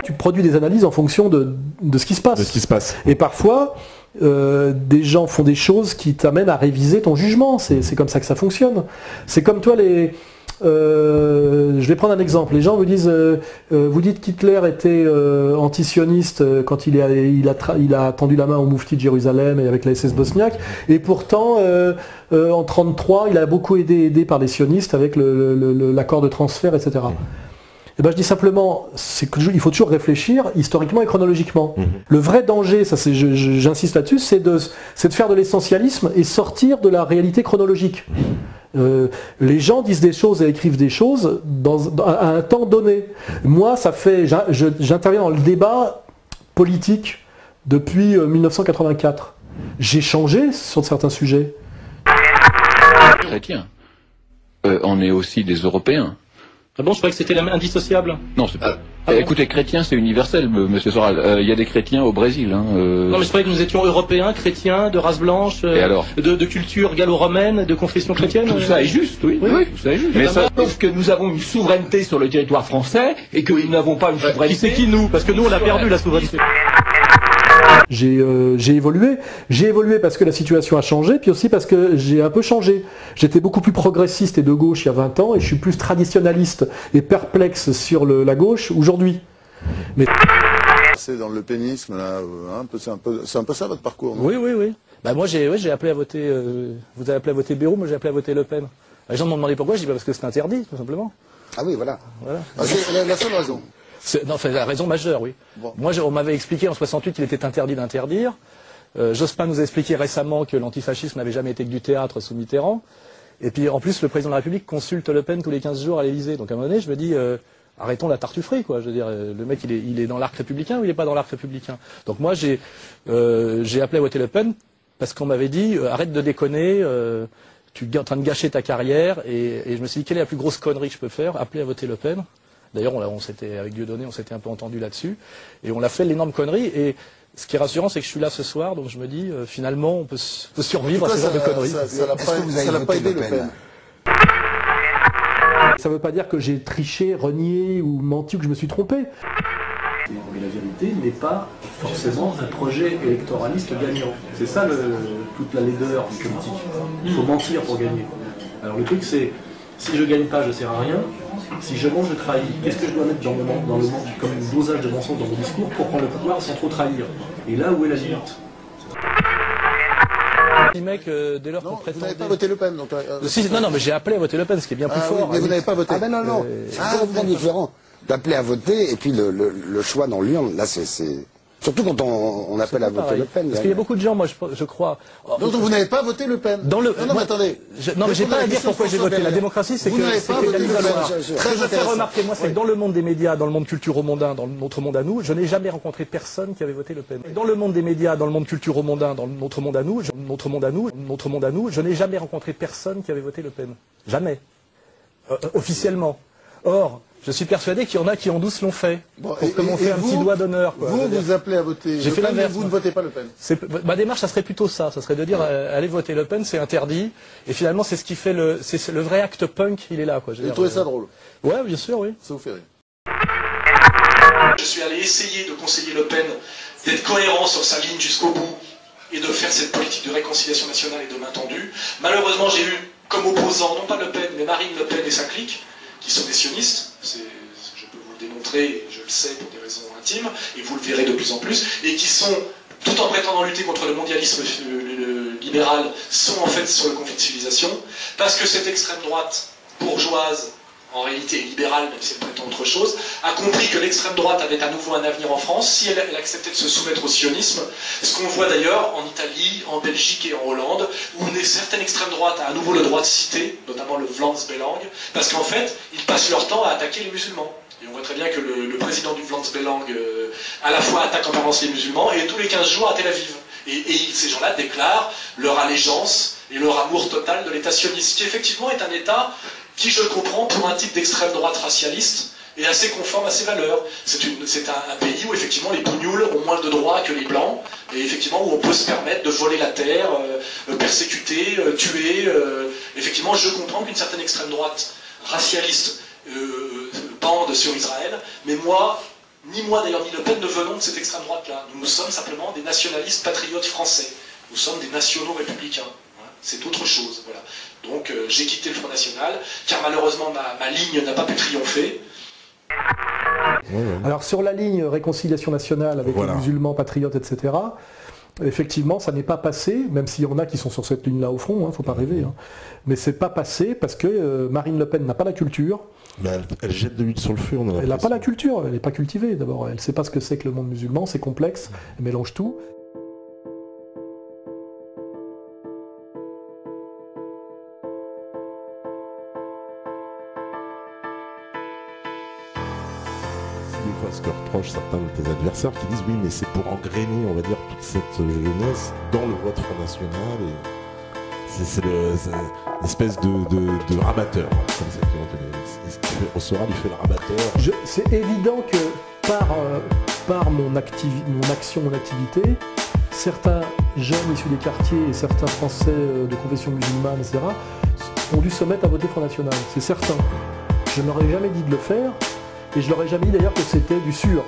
Tu produis des analyses en fonction de ce qui se passe. De ce qui se passe. Et parfois, des gens font des choses qui t'amènent à réviser ton jugement. C'est comme ça que ça fonctionne. C'est comme toi, je vais prendre un exemple. Les gens vous disent, vous dites qu'Hitler était antisioniste quand il a tendu la main au moufti de Jérusalem et avec la SS bosniaque, et pourtant en 1933 il a beaucoup été aidé par les sionistes avec l'accord de transfert, etc. Et ben je dis simplement, il faut toujours réfléchir historiquement et chronologiquement. Le vrai danger, ça j'insiste là-dessus, c'est de faire de l'essentialisme et sortir de la réalité chronologique. Les gens disent des choses et écrivent des choses à un temps donné. Moi, j'interviens dans le débat politique depuis 1984. J'ai changé sur certains sujets. Chrétiens. On est aussi des Européens. Ah bon, je croyais que c'était indissociable. Non, c'est pas. Écoutez, chrétien, c'est universel, monsieur Soral. Il y a des chrétiens au Brésil. Non, mais je croyais que nous étions européens, chrétiens, de race blanche, et alors de culture gallo-romaine, de confession chrétienne. Tout ça est juste, oui. Tout ça est juste. Mais sauf que nous avons une souveraineté sur le territoire français et que nous n'avons pas une souveraineté. Qui c'est qui nous? Parce que nous, on a perdu la souveraineté. J'ai évolué. J'ai évolué parce que la situation a changé, puis aussi parce que j'ai un peu changé. J'étais beaucoup plus progressiste et de gauche il y a 20 ans, et je suis plus traditionnaliste et perplexe sur la gauche aujourd'hui. Mais c'est dans le lepénisme, là, c'est un peu ça votre parcours, non? Oui. Bah moi j'ai appelé à voter, vous avez appelé à voter Bayrou, moi j'ai appelé à voter Le Pen. Les gens m'ont demandé pourquoi, je dis parce que c'est interdit, tout simplement. Ah oui, voilà. C'est la seule raison. Non, c'est la raison majeure, oui. Bon. Moi, on m'avait expliqué en 68 qu'il était interdit d'interdire. Jospin nous a expliqué récemment que l'antifascisme n'avait jamais été que du théâtre sous Mitterrand. Et puis, en plus, le président de la République consulte Le Pen tous les 15 jours à l'Élysée. Donc, à un moment donné, je me dis, arrêtons la tartufferie, quoi. Je veux dire, le mec, il est dans l'arc républicain ou il n'est pas dans l'arc républicain? Donc, moi, j'ai appelé à voter Le Pen parce qu'on m'avait dit, arrête de déconner, tu es en train de gâcher ta carrière. Et je me suis dit, quelle est la plus grosse connerie que je peux faire? Appeler à voter Le Pen. D'ailleurs, avec Dieudonné, on s'était un peu entendu là-dessus. Et on a fait l'énorme connerie. Et ce qui est rassurant, c'est que je suis là ce soir. Donc je me dis, finalement, on peut survivre à ce genre de conneries. Ça l'a pas aidé, Le Pen. Ça ne veut pas dire que j'ai triché, renié ou menti ou que je me suis trompé. Mais la vérité n'est pas forcément un projet électoraliste gagnant. C'est ça toute la laideur du politique. Il faut mentir pour gagner. Alors le truc c'est, si je gagne pas, je sers à rien. Si je mens, je trahis. Qu'est-ce que je dois mettre dans le monde comme un dosage de mensonge dans mon discours pour prendre le pouvoir sans trop trahir? Et là, où est la limite? Les mecs, dès lors qu'on prétendait... Vous n'avez pas voté Le Pen, donc... Non, mais j'ai appelé à voter Le Pen, ce qui est bien plus fort. Oui, mais vous n'avez pas voté. Ah ben non. C'est complètement différent. D'appeler à voter et puis le choix dans l'urne, là c'est... Surtout quand on appelle à voter Le Pen. Parce qu'il y a beaucoup de gens, moi je crois... Donc vous n'avez pas voté Le Pen? Non, mais attendez. Non, mais j'ai pas à dire pourquoi j'ai voté. La démocratie, c'est que la l'isoloir. Ce que je fais remarquer, moi, c'est que dans le monde des médias, dans le monde culturo-mondain, dans notre monde à nous, je n'ai jamais rencontré personne qui avait voté Le Pen. Dans le monde des médias, dans le monde culturo-mondain, dans notre monde à nous, je n'ai jamais rencontré personne qui avait voté Le Pen. Jamais. Officiellement. Or, je suis persuadé qu'il y en a qui en douce l'ont fait. Bon, comme on fait un petit doigt d'honneur. Vous appelez à voter Le Pen, mais vous ne votez pas Le Pen. Ma démarche, ça serait plutôt ça. Ça serait de dire, allez voter Le Pen, c'est interdit. Et finalement, c'est ce qui fait c'est le vrai acte punk, il est là, quoi. Vous trouvez ça drôle? Ouais, bien sûr, oui. Ça vous fait rire. Je suis allé essayer de conseiller Le Pen d'être cohérent sur sa ligne jusqu'au bout et de faire cette politique de réconciliation nationale et de main tendue. Malheureusement, j'ai eu comme opposants, non pas Le Pen, mais Marine Le Pen et sa clique, qui sont des sionistes, je peux vous le démontrer, je le sais pour des raisons intimes, et vous le verrez de plus en plus, et qui sont, tout en prétendant lutter contre le mondialisme libéral, sont en fait sur le conflit de civilisation, parce que cette extrême droite bourgeoise, en réalité libérale, même si elle prétend autre chose, a compris que l'extrême droite avait à nouveau un avenir en France si elle acceptait de se soumettre au sionisme, ce qu'on voit d'ailleurs en Italie, en Belgique et en Hollande, où une certaine extrême droite a à nouveau le droit de citer, notamment le Vlaams Belang, parce qu'en fait, ils passent leur temps à attaquer les musulmans. Et on voit très bien que le président du Vlaams Belang à la fois attaque en permanence les musulmans et tous les 15 jours à Tel Aviv. Et ces gens-là déclarent leur allégeance et leur amour total de l'État sioniste, qui effectivement est un État qui, je le comprends, pour un type d'extrême droite racialiste, est assez conforme à ses valeurs. C'est un pays où effectivement les bougnoules ont moins de droits que les blancs, et effectivement où on peut se permettre de voler la terre, persécuter, tuer. Effectivement, je comprends qu'une certaine extrême droite racialiste bande sur Israël, mais moi, Ni moi d'ailleurs, ni Le Pen ne venons de cette extrême droite-là. Nous sommes simplement des nationalistes patriotes français. Nous sommes des nationaux républicains. C'est autre chose. Voilà. Donc j'ai quitté le Front National, car malheureusement ma ligne n'a pas pu triompher. Alors sur la ligne réconciliation nationale avec les musulmans, patriotes, etc., effectivement, ça n'est pas passé, même s'il y en a qui sont sur cette ligne-là au front, faut pas rêver. Mais c'est pas passé parce que Marine Le Pen n'a pas la culture. Mais elle jette de l'huile sur le feu, on a Elle n'a pas la culture, elle n'est pas cultivée d'abord. Elle ne sait pas ce que c'est que le monde musulman, c'est complexe, elle mélange tout. Ce que reprochent certains de tes adversaires qui disent oui mais c'est pour engrainer on va dire toute cette jeunesse dans le vote Front National et c'est l'espèce de rabatteur comme ça au Soral il fait le rabatteur. C'est évident que par mon action, mon activité, certains jeunes issus des quartiers et certains Français de confession musulmane, etc., ont dû se mettre à voter Front National, c'est certain. Je ne leur ai jamais dit de le faire. Et je leur ai jamais dit d'ailleurs que c'était du sûr.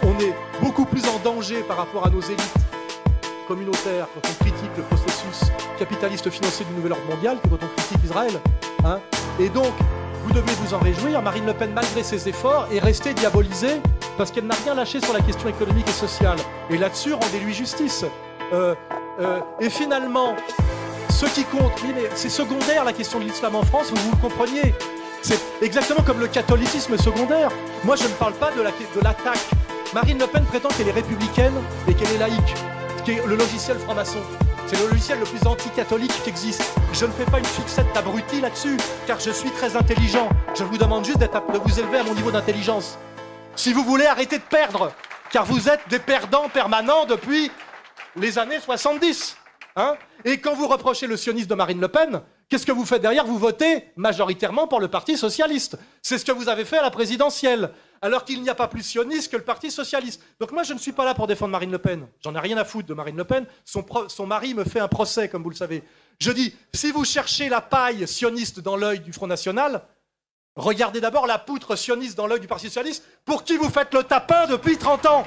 On est beaucoup plus en danger par rapport à nos élites communautaires quand on critique le processus capitaliste financier du nouvel ordre mondial que quand on critique Israël. Et donc, vous devez vous en réjouir. Marine Le Pen, malgré ses efforts, est restée diabolisée parce qu'elle n'a rien lâché sur la question économique et sociale. Et là-dessus, rendez-lui justice. Et finalement, ce qui compte, mais c'est secondaire la question de l'islam en France, vous le compreniez. C'est exactement comme le catholicisme secondaire. Moi, je ne parle pas de l'attaque. Marine Le Pen prétend qu'elle est républicaine et qu'elle est laïque, qui est le logiciel franc-maçon. C'est le logiciel le plus anti-catholique qui existe. Je ne fais pas une succette d'abruti là-dessus, car je suis très intelligent. Je vous demande juste de vous élever à mon niveau d'intelligence. Si vous voulez arrêter de perdre, car vous êtes des perdants permanents depuis les années 70. Et quand vous reprochez le sionisme de Marine Le Pen, qu'est-ce que vous faites derrière? Vous votez majoritairement pour le Parti Socialiste. C'est ce que vous avez fait à la présidentielle, alors qu'il n'y a pas plus sioniste que le Parti Socialiste. Donc moi, je ne suis pas là pour défendre Marine Le Pen. J'en ai rien à foutre de Marine Le Pen. Son mari me fait un procès, comme vous le savez. Je dis, si vous cherchez la paille sioniste dans l'œil du Front National, regardez d'abord la poutre sioniste dans l'œil du Parti Socialiste, pour qui vous faites le tapin depuis 30 ans.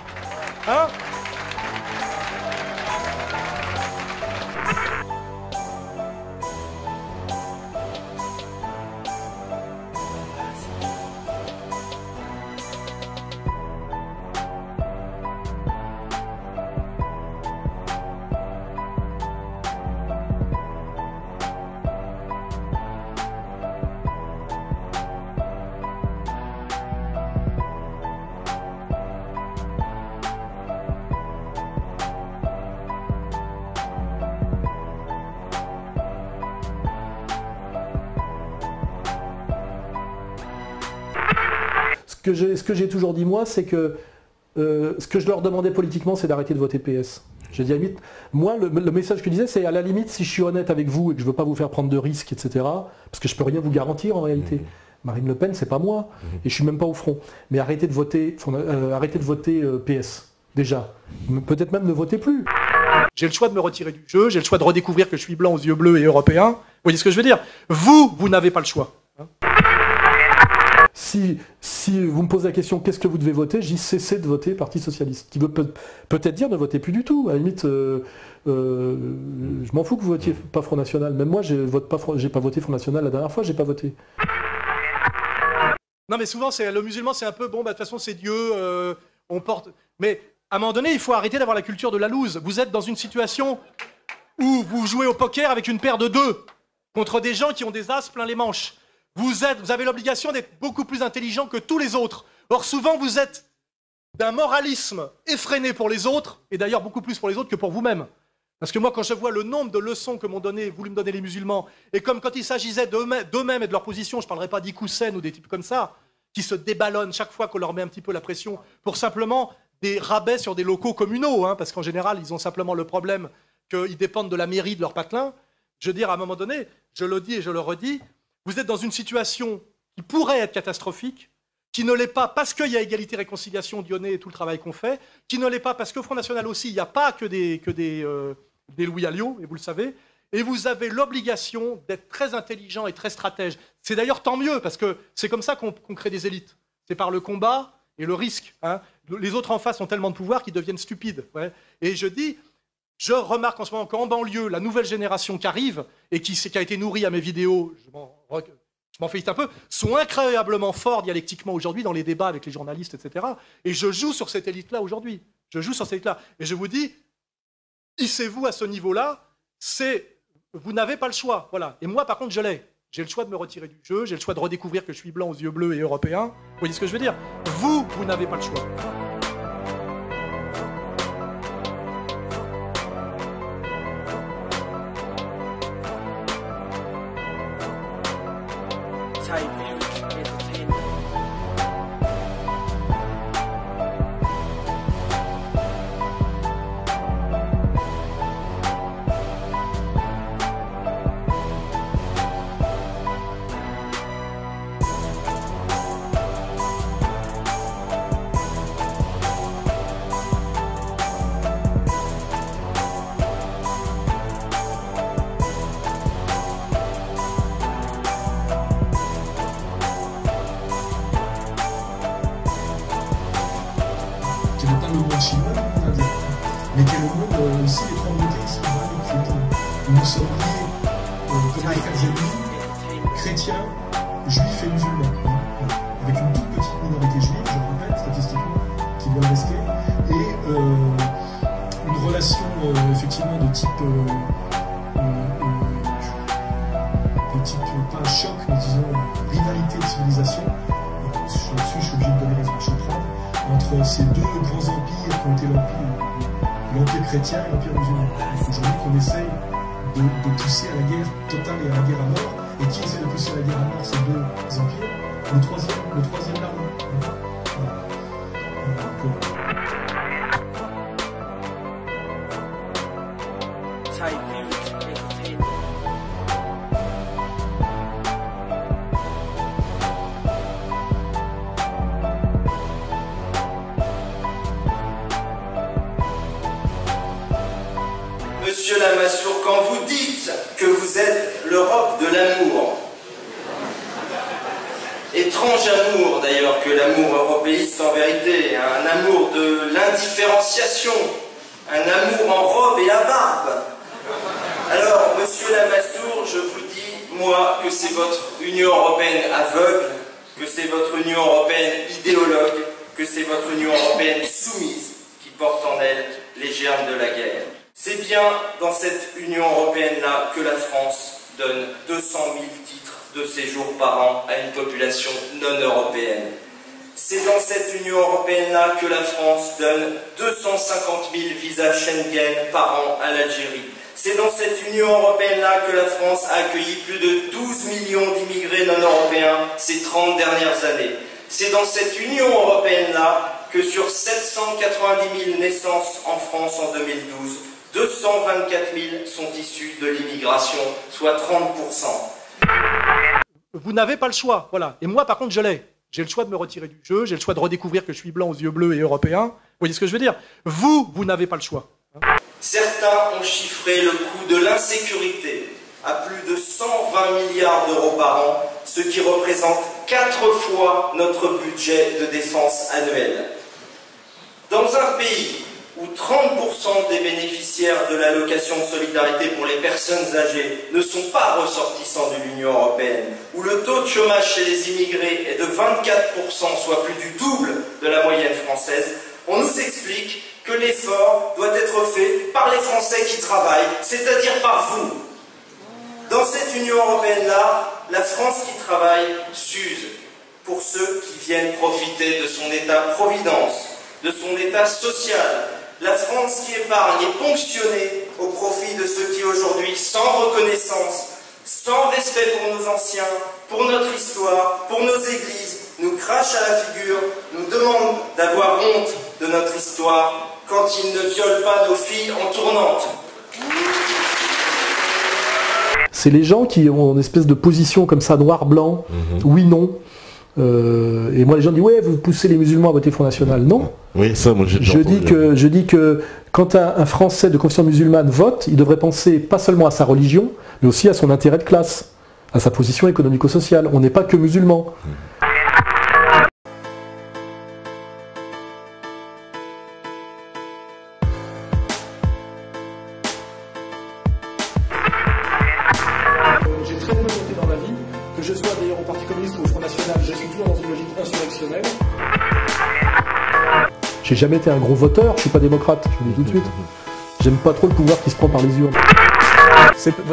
Ce que j'ai toujours dit moi, c'est que ce que je leur demandais politiquement, c'est d'arrêter de voter PS. J'ai dit à la limite, moi le message que je disais, c'est à la limite, si je suis honnête avec vous et que je ne veux pas vous faire prendre de risques, etc., parce que je ne peux rien vous garantir en réalité. Marine Le Pen, c'est pas moi, et je ne suis même pas au front. Mais arrêtez de voter PS, déjà. Peut-être même ne votez plus. J'ai le choix de me retirer du jeu, j'ai le choix de redécouvrir que je suis blanc aux yeux bleus et européen. Vous voyez ce que je veux dire? Vous n'avez pas le choix. Si vous me posez la question qu'est-ce que vous devez voter, je dis cessez de voter Parti Socialiste. Qui veut peut-être dire ne votez plus du tout. À la limite, je m'en fous que vous votiez pas Front National. Même moi, j'ai pas voté Front National la dernière fois, j'ai pas voté. Non mais souvent, le musulman, c'est un peu, bon, de toute façon, c'est Dieu, on porte... Mais à un moment donné, il faut arrêter d'avoir la culture de la loose. Vous êtes dans une situation où vous jouez au poker avec une paire de 2 contre des gens qui ont des as plein les manches. Vous avez l'obligation d'être beaucoup plus intelligent que tous les autres. Or, souvent, vous êtes d'un moralisme effréné pour les autres, et d'ailleurs beaucoup plus pour les autres que pour vous-même. Parce que moi, quand je vois le nombre de leçons que voulu me donner les musulmans, et comme quand il s'agissait d'eux-mêmes et de leur position, je ne parlerai pas d'Ikoussen ou des types comme ça, qui se déballonnent chaque fois qu'on leur met un petit peu la pression, pour simplement des rabais sur des locaux communaux, parce qu'en général, ils ont simplement le problème qu'ils dépendent de la mairie de leur patelin. Je veux dire, à un moment donné, je le dis et je le redis, vous êtes dans une situation qui pourrait être catastrophique, qui ne l'est pas parce qu'il y a égalité, réconciliation, Dionnet et tout le travail qu'on fait, qui ne l'est pas parce que Front National aussi, il n'y a pas que des Louis Alliot, et vous le savez, et vous avez l'obligation d'être très intelligent et très stratège. C'est d'ailleurs tant mieux, parce que c'est comme ça qu'on crée des élites. C'est par le combat et le risque. Hein. Les autres en face ont tellement de pouvoir qu'ils deviennent stupides. Ouais. Et je remarque en ce moment qu'en banlieue, la nouvelle génération qui arrive et qui a été nourrie à mes vidéos, je m'en félicite un peu, sont incroyablement forts dialectiquement aujourd'hui dans les débats avec les journalistes, etc. Et je joue sur cette élite-là aujourd'hui. Je joue sur cette élite-là. Et je vous dis, hissez-vous à ce niveau-là, vous n'avez pas le choix. Voilà. Et moi, par contre, je l'ai. J'ai le choix de me retirer du jeu, j'ai le choix de redécouvrir que je suis blanc aux yeux bleus et européen. Vous voyez ce que je veux dire? Vous n'avez pas le choix. mais qui est le monde aussi des trois monothéismes, où nous sommes liés comme les quatre ennemis, chrétiens, juifs et musulmans, avec une toute petite minorité juive, je le répète, statistiquement, qui doit rester, et une relation effectivement de type pas choc, mais disons rivalité de civilisation. Là-dessus, je suis obligé de donner raison à Chartrand, entre ces deux grands empires qui ont été l'empire chrétien et l'empire musulman. Aujourd'hui qu'on essaye de pousser à la guerre totale et à la guerre à mort, et qui essaie de pousser à la guerre à mort ces deux empires, le troisième larme. Monsieur Lamassoure, quand vous dites que vous êtes l'Europe de l'amour, étrange amour d'ailleurs que l'amour européiste en vérité, un amour de l'indifférenciation, un amour en robe et à barbe. Alors, monsieur Lamassoure, je vous dis, moi, que c'est votre Union européenne aveugle, que c'est votre Union européenne idéologue, que c'est votre Union européenne soumise qui porte en elle les germes de la guerre. C'est bien dans cette Union européenne-là que la France donne 200 000 titres de séjour par an à une population non européenne. C'est dans cette Union européenne-là que la France donne 250 000 visas Schengen par an à l'Algérie. C'est dans cette Union européenne-là que la France a accueilli plus de 12 millions d'immigrés non européens ces 30 dernières années. C'est dans cette Union européenne-là que sur 790 000 naissances en France en 2012, 224 000 sont issus de l'immigration, soit 30%. Vous n'avez pas le choix, voilà. Et moi, par contre, je l'ai. J'ai le choix de me retirer du jeu, j'ai le choix de redécouvrir que je suis blanc aux yeux bleus et européen. Vous voyez ce que je veux dire? Vous n'avez pas le choix. Certains ont chiffré le coût de l'insécurité à plus de 120 milliards d'euros par an, ce qui représente 4 fois notre budget de défense annuel. Dans un pays où 30% des bénéficiaires de l'allocation de solidarité pour les personnes âgées ne sont pas ressortissants de l'Union européenne, où le taux de chômage chez les immigrés est de 24%, soit plus du double de la moyenne française, on nous explique que l'effort doit être fait par les Français qui travaillent, c'est-à-dire par vous. Dans cette Union européenne-là, la France qui travaille s'use pour ceux qui viennent profiter de son État-providence, de son État social. La France qui épargne est ponctionnée au profit de ceux qui aujourd'hui, sans reconnaissance, sans respect pour nos anciens, pour notre histoire, pour nos églises, nous crachent à la figure, nous demandent d'avoir honte de notre histoire quand ils ne violent pas nos filles en tournante. C'est les gens qui ont une espèce de position comme ça, noir-blanc, oui, non. Et moi les gens disent ouais, vous poussez les musulmans à voter Front National. Non. Oui, ça, moi, je dis que quand un Français de confession musulmane vote, il devrait penser pas seulement à sa religion, mais aussi à son intérêt de classe, à sa position économico-sociale. On n'est pas que musulmans. une logique insurrectionnelle. J'ai jamais été un gros voteur, je suis pas démocrate, je vous le dis tout de suite. J'aime pas trop le pouvoir qui se prend par les urnes.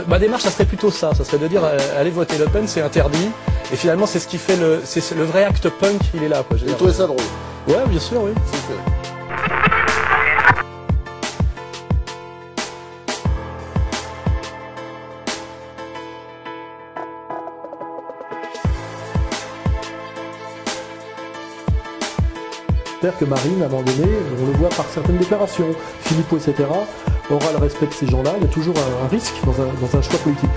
Ma démarche, ça serait plutôt ça serait de dire allez voter Le Pen, c'est interdit. Et finalement, c'est ce qui fait le vrai acte punk, il est là. Quoi. Vous trouvez ça drôle? Ouais, bien sûr, oui. J'espère que Marine, à un moment donné, on le voit par certaines déclarations, Philippot, etc., aura le respect de ces gens-là. Il y a toujours un risque dans un choix politique.